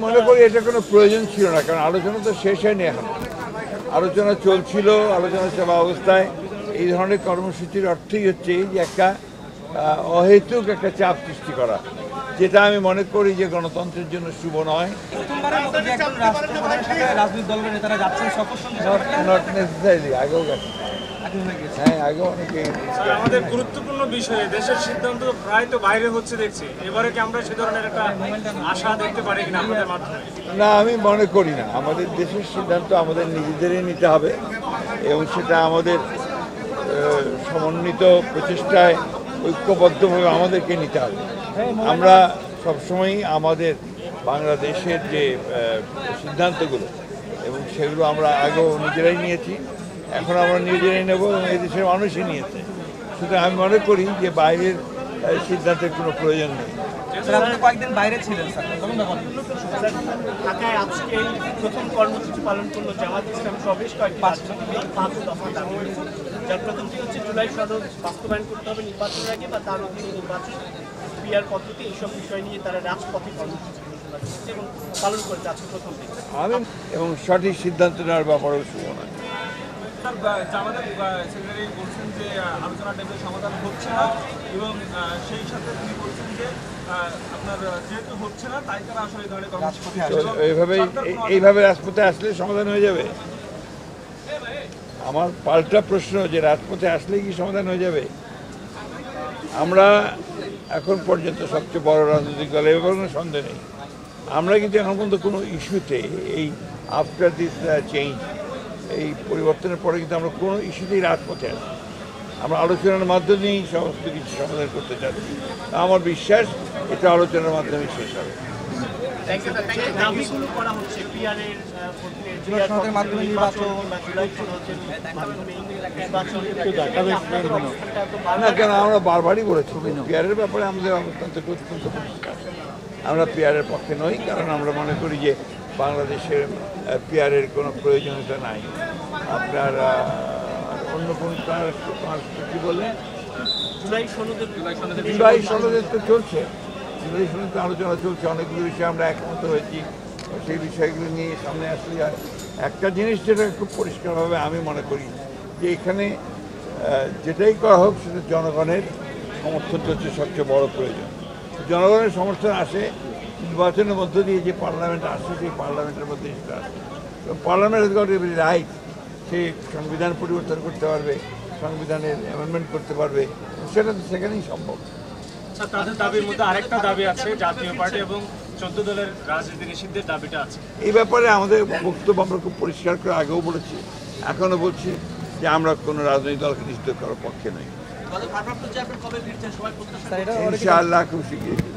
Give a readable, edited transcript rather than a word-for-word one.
মনে করি এটা কোনো প্রয়োজন ছিল না, কারণ আলোচনা তো শেষ হয়নি। এখন আলোচনা চলছিল, আলোচনা চলা অবস্থায় এই ধরনের কর্মসূচির অর্থই হচ্ছে যে একটা অহেতুক একটা চাপ সৃষ্টি করা, যেটা আমি মনে করি যে গণতন্ত্রের জন্য শুভ নয়। নট নেসেসারিলি, আগেও গেছে। হ্যাঁ, আগেও অনেকে। আমাদের গুরুত্বপূর্ণ বিষয়ে দেশের সিদ্ধান্ত প্রায় তো বাইরে হচ্ছে দেখছি, এবারে কি আমরা সে ধরনের একটা আশা দেখতে পারি কিনা আপনাদের মাধ্যমে? না, আমি মনে করি না। আমাদের দেশের সিদ্ধান্ত আমাদের নিজেদেরই নিতে হবে এবং সেটা আমাদের সমন্বিত প্রচেষ্টায় ঐক্যবদ্ধভাবে আমাদেরকে নিতে হবে। আমরা সবসময়ই আমাদের বাংলাদেশের যে সিদ্ধান্তগুলো এবং সেগুলো আমরা আগেও নিজেরাই নিয়েছি, এখন আমরা নিজেরাই নেব এবং এই দেশের মানুষই নিয়েছে। সুতরাং আমি মনে করি যে বাইরের সিদ্ধান্তের কোনো প্রয়োজন নেই। কয়েকদিন বাইরে ছিলেন ঢাকায় আজকে প্রথম কর্মসূচি পালন করলো জামাত ইসলাম সবেশ কয়েকটি পাঁচ দফা দাবি, যার প্রথমটি হচ্ছে জুলাই সনদ বাস্তবায়ন করতে হবে নির্বাচনের আগে বা তার অধীনে নির্বাচন, পিআর পদ্ধতি, এইসব বিষয় নিয়ে তারা রাজপথে কর্মসূচি ঘোষণা করছে এবং পালন করছে আজকে প্রথম দিন। আমি এবং সঠিক সিদ্ধান্ত নেওয়ার ব্যাপারেও শুভ নয়। আমাদের সেক্রেটারি বলছেন যে আলোচনা টেবিল সমাধান হচ্ছে না এবং সেই সাথে তিনি বলছেন যে আপনার যেহেতু হচ্ছে না তাই তারা আসলে ধরনের এইভাবে রাজপথে আসলে সমাধান হয়ে যাবে। আমার পাল্টা প্রশ্ন যে রাজপথে আসলে কি সমাধান হয়ে যাবে? আমরা এখন পর্যন্ত সবচেয়ে বড় রাজনৈতিক দল, এ ব্যাপারে কোনো সন্দেহ নেই। আমরা কিন্তু এখন পর্যন্ত কোনো ইস্যুতে এই আফটার দিস চেঞ্জ, এই পরিবর্তনের পরে কিন্তু আমরা কোনো ইস্যুতেই রাজপথে আছি। আমরা আলোচনার মাধ্যমেই সমস্ত কিছু সমাধান করতে চাচ্ছি। আমার বিশ্বাস এটা আলোচনার মাধ্যমে শেষ হবে। দাবিগুলো করা হচ্ছে পিআরের মাধ্যমে না, কেন আমরা বারবারই বলেছি পিআরের ব্যাপারে আমাদের অবস্থান থেকে অত্যন্ত পরিষ্কার। আমরা পিআরের পক্ষে নই, কারণ আমরা মনে করি যে বাংলাদেশের পিআরের কোনো প্রয়োজনীয়তা নাই। আপনার অন্য কোনো কি বললেন? জুলাই সনদের তো চলছে, জুলাই সনদের আলোচনা চলছে, অনেকগুলো বিষয়ে আমরা একমত হয়েছি। সেই বিষয়গুলো নিয়ে সামনে আসলে যায়। একটা জিনিস যেটা খুব পরিষ্কারভাবে আমি মনে করি যে এখানে যেটাই করা হোক সেটা জনগণের সমর্থন হচ্ছে সবচেয়ে বড় প্রয়োজন। জনগণের সমর্থন আসে নির্বাচনের মধ্য দিয়ে, যে পার্লামেন্ট আসে সেই পার্লামেন্টের মধ্যে সেটা আসে। পার্লামেন্ট রাইট, সে সংবিধান পরিবর্তন করতে পারবে, সংবিধানের অ্যামেন্ডমেন্ট করতে পারবে, সেটা তো সেখানেই সম্ভব। তাদের দাবির মধ্যে আরেকটা দাবি আছে, জাতীয় পার্টি এবং 14 দলের রাজনীতি নিষিদ্ধের দাবিটা আছে। এই ব্যাপারে আমাদের বক্তব্য আমরা খুব পরিষ্কার করে আগেও বলেছি, এখনও বলছি যে আমরা কোনো রাজনৈতিক দলকে নিষিদ্ধ করার পক্ষে নই। ইনশাআল্লাহ খুব শিগগিরই।